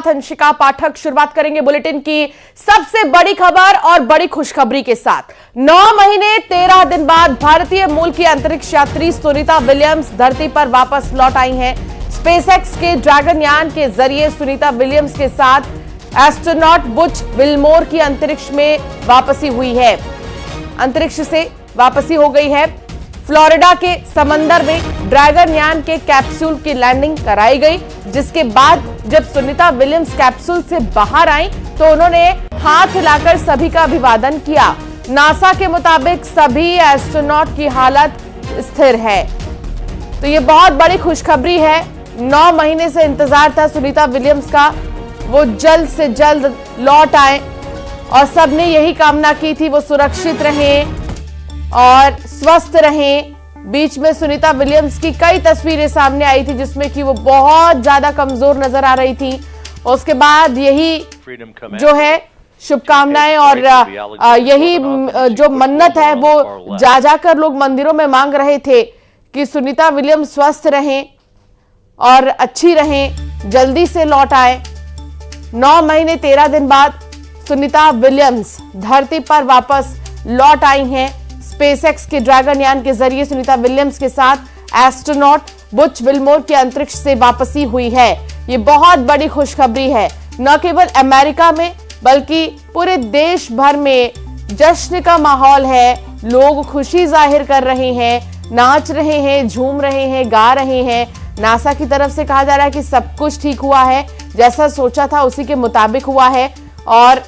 साथ अंशिका पाठक। शुरुआत करेंगे बुलेटिन की सबसे बड़ी खबर और बड़ी खुशखबरी के साथ। 9 महीने 13 दिन बाद भारतीय मूल की अंतरिक्ष यात्री सुनीता विलियम्स धरती पर वापस लौट आई हैं। स्पेसएक्स के ड्रैगन यान के जरिए सुनीता विलियम्स के साथ एस्ट्रोनॉट बुच विल्मोर की अंतरिक्ष में वापसी हुई है। अंतरिक्ष से वापसी हो गई है। फ्लोरिडा के समंदर में ड्रैगन यान के कैप्सूल की लैंडिंग कराई गई, जिसके बाद जब सुनीता विलियम्स कैप्सूल से बाहर आई तो उन्होंने हाथ हिलाकर सभी का अभिवादन किया। नासा के मुताबिक सभी एस्ट्रोनॉट की हालत स्थिर है। तो ये बहुत बड़ी खुशखबरी है। 9 महीने से इंतजार था सुनीता विलियम्स का, वो जल्द से जल्द लौट आए और सबने यही कामना की थी वो सुरक्षित रहें और स्वस्थ रहें। बीच में सुनीता विलियम्स की कई तस्वीरें सामने आई थी जिसमें कि वो बहुत ज्यादा कमजोर नजर आ रही थी। उसके बाद यही जो है शुभकामनाएं और यही जो मन्नत है वो जा जाकर लोग मंदिरों में मांग रहे थे कि सुनीता विलियम्स स्वस्थ रहें और अच्छी रहें, जल्दी से लौट आए। 9 महीने 13 दिन बाद सुनीता विलियम्स धरती पर वापस लौट आई हैं। स्पेसएक्स के ड्रैगन यान के जरिए सुनीता विलियम्स के साथ एस्ट्रोनॉट बुच विल्मोर की अंतरिक्ष से वापसी हुई है। ये बहुत बड़ी खुशखबरी है। न केवल अमेरिका में बल्कि पूरे देश भर में जश्न का माहौल है। लोग खुशी जाहिर कर रहे हैं, नाच रहे हैं, झूम रहे हैं, गा रहे हैं। नासा की तरफ से कहा जा रहा है कि सब कुछ ठीक हुआ है, जैसा सोचा था उसी के मुताबिक हुआ है। और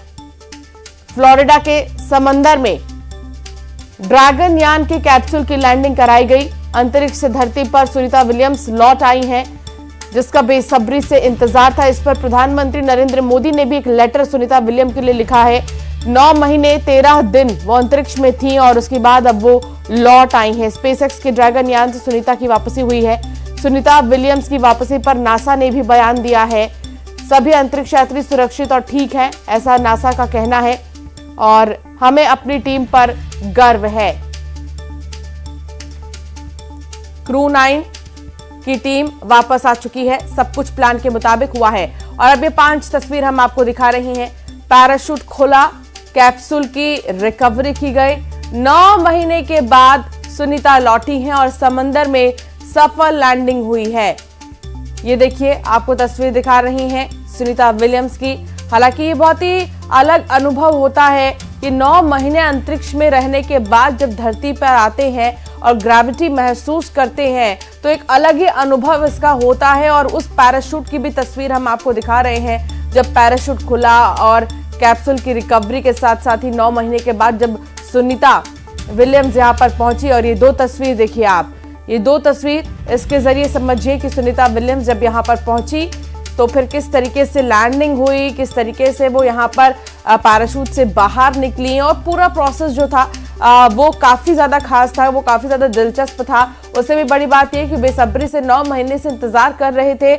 फ्लोरिडा के समंदर में ड्रैगन यान के कैप्सूल की लैंडिंग कराई गई। अंतरिक्ष से धरती पर सुनीता विलियम्स लौट आई हैं, जिसका बेसब्री से इंतजार था। इस पर प्रधानमंत्री नरेंद्र मोदी ने भी एक लेटर सुनीता विलियम्स के लिए लिखा है। 9 महीने 13 दिन वो अंतरिक्ष में थी और उसके बाद अब वो लौट आई हैं। स्पेसएक्स के ड्रैगन यान से सुनीता की वापसी हुई है। सुनीता विलियम्स की वापसी पर नासा ने भी बयान दिया है। सभी अंतरिक्ष यात्री सुरक्षित और ठीक हैं, ऐसा नासा का कहना है और हमें अपनी टीम पर गर्व है। क्रू 9 की टीम वापस आ चुकी है। सब कुछ प्लान के मुताबिक हुआ है। और अब ये 5 तस्वीर हम आपको दिखा रहे हैं। पैराशूट खोला, कैप्सूल की रिकवरी की गई। 9 महीने के बाद सुनीता लौटी हैं और समंदर में सफल लैंडिंग हुई है। ये देखिए, आपको तस्वीर दिखा रही हैं सुनीता विलियम्स की। हालांकि ये बहुत ही अलग अनुभव होता है कि 9 महीने अंतरिक्ष में रहने के बाद जब धरती पर आते हैं और ग्रेविटी महसूस करते हैं तो एक अलग ही अनुभव इसका होता है। और उस पैराशूट की भी तस्वीर हम आपको दिखा रहे हैं। जब पैराशूट खुला और कैप्सूल की रिकवरी के साथ साथ ही 9 महीने के बाद जब सुनीता विलियम्स यहाँ पर पहुंची। और ये 2 तस्वीर देखिए आप, ये 2 तस्वीर इसके जरिए समझिए कि सुनीता विलियम्स जब यहाँ पर पहुंची तो फिर किस तरीके से लैंडिंग हुई, किस तरीके से वो यहाँ पर पैराशूट से बाहर निकली। और पूरा प्रोसेस जो था वो काफी ज्यादा खास था, वो काफी ज्यादा दिलचस्प था। उससे भी बड़ी बात यह कि बेसब्री से 9 महीने से इंतजार कर रहे थे।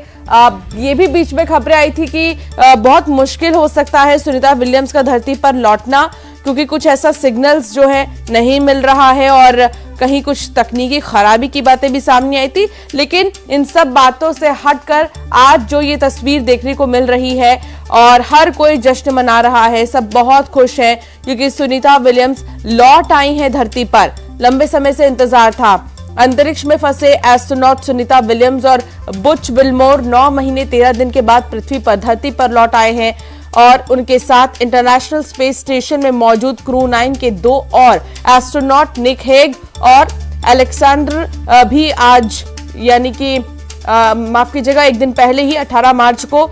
ये भी बीच में खबरें आई थी कि बहुत मुश्किल हो सकता है सुनीता विलियम्स का धरती पर लौटना, क्योंकि कुछ ऐसा सिग्नल्स जो है नहीं मिल रहा है और कहीं कुछ तकनीकी खराबी की बातें भी सामने आई थी। लेकिन इन सब बातों से हटकर आज जो ये तस्वीर देखने को मिल रही है और हर कोई जश्न मना रहा है, सब बहुत खुश हैं क्योंकि सुनीता विलियम्स लौट आई हैं धरती पर। लंबे समय से इंतजार था। अंतरिक्ष में फंसे एस्ट्रोनॉट सुनीता विलियम्स और बुच विल्मोर 9 महीने 13 दिन के बाद पृथ्वी पर धरती पर लौट आए हैं और उनके साथ इंटरनेशनल स्पेस स्टेशन में मौजूद क्रू 9 के 2 और एस्ट्रोनॉट निक हेग और अलेक्जेंडर भी आज यानी कि माफ कीजिएगा एक दिन पहले ही 18 मार्च को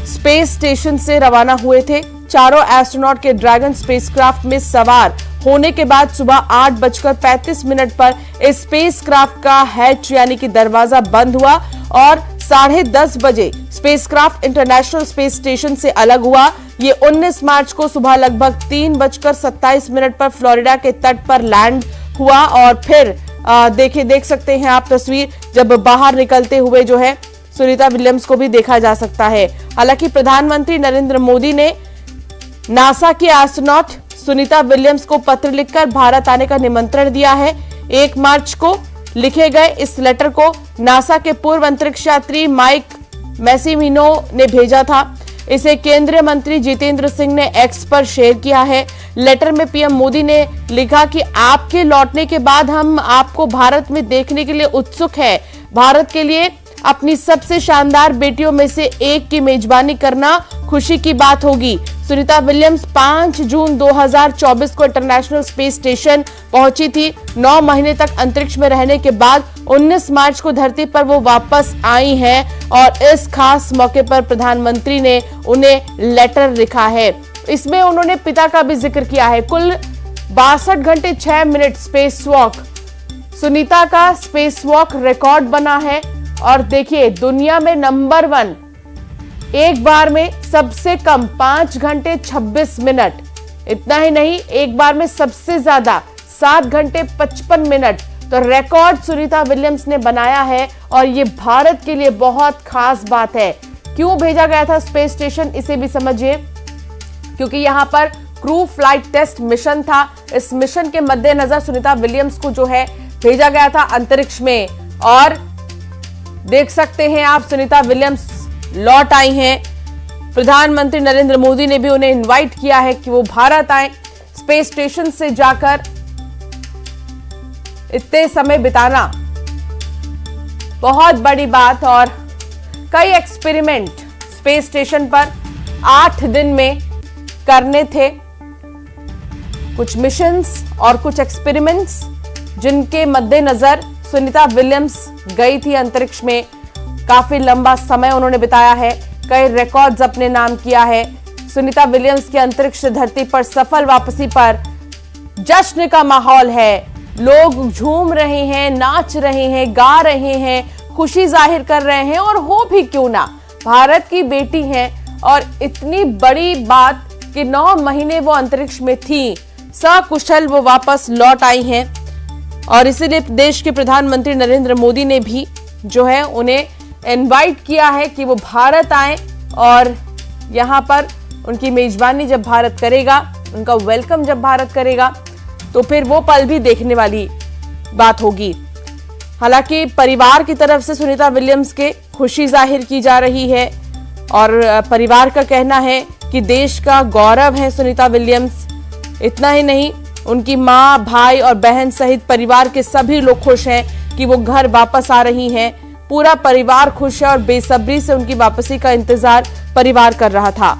स्पेस स्टेशन से रवाना हुए थे। चारों एस्ट्रोनॉट के ड्रैगन स्पेसक्राफ्ट में सवार होने के बाद सुबह 8:35 पर इस स्पेसक्राफ्ट का हैच यानी कि दरवाजा बंद हुआ और 10:30 बजे स्पेसक्राफ्ट इंटरनेशनल स्पेस स्टेशन से अलग हुआ। ये 19 मार्च को सुबह लगभग 3:27 पर फ्लोरिडा के तट पर लैंड हुआ और फिर देख सकते हैं आप तस्वीर, जब बाहर निकलते हुए जो है सुनीता विलियम्स को भी देखा जा सकता है। हालांकि प्रधानमंत्री नरेंद्र मोदी ने नासा की एस्ट्रोनॉट सुनीता विलियम्स को पत्र लिखकर भारत आने का निमंत्रण दिया है। 1 मार्च को लिखे गए इस लेटर को नासा के पूर्व अंतरिक्ष यात्री माइक मैसिमिनो ने भेजा था। इसे केंद्रीय मंत्री जितेंद्र सिंह ने एक्स पर शेयर किया है। लेटर में पीएम मोदी ने लिखा कि आपके लौटने के बाद हम आपको भारत में देखने के लिए उत्सुक है। भारत के लिए अपनी सबसे शानदार बेटियों में से एक की मेजबानी करना खुशी की बात होगी। सुनीता विलियम्स 5 जून 2024 को इंटरनेशनल स्पेस स्टेशन पहुंची थी। 9 महीने तक अंतरिक्ष में रहने के बाद 19 मार्च को धरती पर वो वापस आई हैं और इस खास मौके पर प्रधानमंत्री ने उन्हें लेटर लिखा है। इसमें उन्होंने पिता का भी जिक्र किया है। कुल 62 घंटे 6 मिनट स्पेस वॉक सुनीता का स्पेस वॉक रिकॉर्ड बना है। और देखिए, दुनिया में नंबर 1, एक बार में सबसे कम 5 घंटे 26 मिनट। इतना ही नहीं, एक बार में सबसे ज्यादा 7 घंटे 55 मिनट। तो रिकॉर्ड सुनीता विलियम्स ने बनाया है और ये भारत के लिए बहुत खास बात है। क्यों भेजा गया था स्पेस स्टेशन, इसे भी समझिए। क्योंकि यहां पर क्रू फ्लाइट टेस्ट मिशन था। इस मिशन के मद्देनजर सुनीता विलियम्स को जो है भेजा गया था अंतरिक्ष में। और देख सकते हैं आप, सुनीता विलियम्स लौट आई हैं। प्रधानमंत्री नरेंद्र मोदी ने भी उन्हें इनवाइट किया है कि वो भारत आए। स्पेस स्टेशन से जाकर इतने समय बिताना बहुत बड़ी बात। और कई एक्सपेरिमेंट स्पेस स्टेशन पर 8 दिन में करने थे। कुछ मिशंस और कुछ एक्सपेरिमेंट्स जिनके मद्देनजर सुनीता विलियम्स गई थी अंतरिक्ष में। काफी लंबा समय उन्होंने बिताया है, कई रिकॉर्ड्स अपने नाम किया है। सुनीता विलियम्स की अंतरिक्ष से धरती पर सफल वापसी पर जश्न का माहौल है। लोग झूम रहे हैं, नाच रहे हैं, गा रहे हैं, खुशी जाहिर कर रहे हैं। और हो भी क्यों ना, भारत की बेटी हैं और इतनी बड़ी बात कि 9 महीने वो अंतरिक्ष में थी, सकुशल वो वापस लौट आई हैं। और इसीलिए देश के प्रधानमंत्री नरेंद्र मोदी ने भी जो है उन्हें इनवाइट किया है कि वो भारत आए और यहां पर उनकी मेजबानी जब भारत करेगा, उनका वेलकम जब भारत करेगा, तो फिर वो पल भी देखने वाली बात होगी। हालांकि परिवार की तरफ से सुनीता विलियम्स के खुशी जाहिर की जा रही है और परिवार का कहना है कि देश का गौरव है सुनीता विलियम्स। इतना ही नहीं, उनकी माँ, भाई और बहन सहित परिवार के सभी लोग खुश हैं कि वो घर वापस आ रही हैं। पूरा परिवार खुश है और बेसब्री से उनकी वापसी का इंतजार परिवार कर रहा था।